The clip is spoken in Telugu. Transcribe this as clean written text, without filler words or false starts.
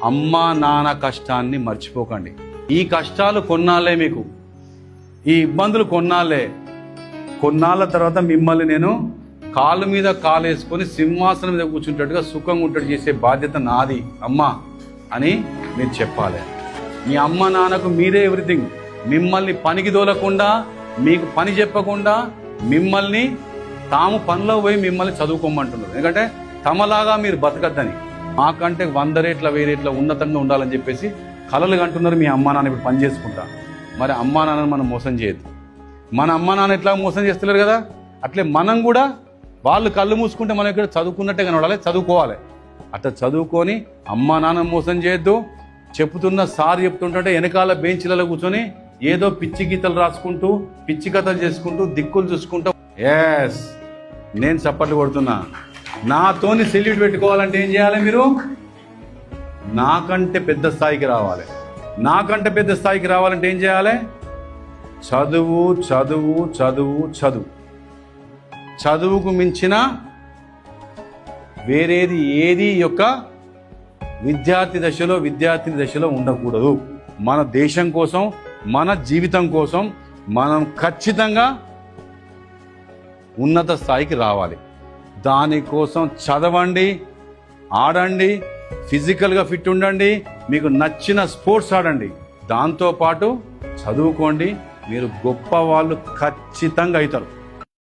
అమ్మా నాన్న కష్టాన్ని మర్చిపోకండి. ఈ కష్టాలు కొన్నాళ్ళే, మీకు ఈ ఇబ్బందులు కొన్నాళ్ళే. కొన్నాళ్ళ తర్వాత మిమ్మల్ని నేను కాలు మీద కాలు వేసుకొని సింహాసనం మీద కూర్చుంటట్టుగా సుఖంగా ఉంటాడు చేసే బాధ్యత నాది అమ్మా అని మీరు చెప్పాలి. మీ అమ్మ నాన్నకు మీరే ఎవ్రీథింగ్. మిమ్మల్ని పనికి దోలకుండా, మీకు పని చెప్పకుండా, మిమ్మల్ని తాము పనిలో పోయి మిమ్మల్ని చదువుకోమంటున్నారు. ఎందుకంటే తమలాగా మీరు బతకద్దని, మాకంటే 100 రెట్ల 1000 రెట్ల ఉన్నతంగా ఉండాలని చెప్పేసి కలలు కంటున్నారు మీ అమ్మా నాన్న. ఇప్పుడు పని చేసుకుంటా. మరి అమ్మా నాన్నని మనం మోసం చేయొద్దు. మన అమ్మా నాన్న ఎట్లా మోసం చేస్తలేరు కదా, అట్లే మనం కూడా వాళ్ళు కళ్ళు మూసుకుంటే మనం ఇక్కడ చదువుకున్నట్టే కనబడాలి, చదువుకోవాలి. అట్లా చదువుకొని అమ్మా నాన్న మోసం చేయొద్దు. చెప్తున్న సార్ చెప్తుంటే వెనకాల బెంచ్లలో కూర్చొని ఏదో పిచ్చి గీతలు రాసుకుంటూ, పిచ్చి కథలు చేసుకుంటూ, దిక్కులు చూసుకుంటూ, ఎస్ నేను చప్పట్లు కొడుతున్నా. నాతోని సెల్యూట్ పెట్టుకోవాలంటే ఏం చేయాలి? మీరు నాకంటే పెద్ద స్థాయికి రావాలి. నాకంటే పెద్ద స్థాయికి రావాలంటే ఏం చేయాలి? చదువు చదువు చదువు చదువు. చదువుకు మించిన వేరేది ఏది యొక్క విద్యార్థి దశలో ఉండకూడదు. మన దేశం కోసం, మన జీవితం కోసం మనం ఖచ్చితంగా ఉన్నత స్థాయికి రావాలి. దానికోసం చదవండి, ఆడండి, ఫిజికల్గా ఫిట్ ఉండండి, మీకు నచ్చిన స్పోర్ట్స్ ఆడండి, దాంతోపాటు చదువుకోండి. మీరు గొప్ప వాళ్ళు ఖచ్చితంగా అవుతారు.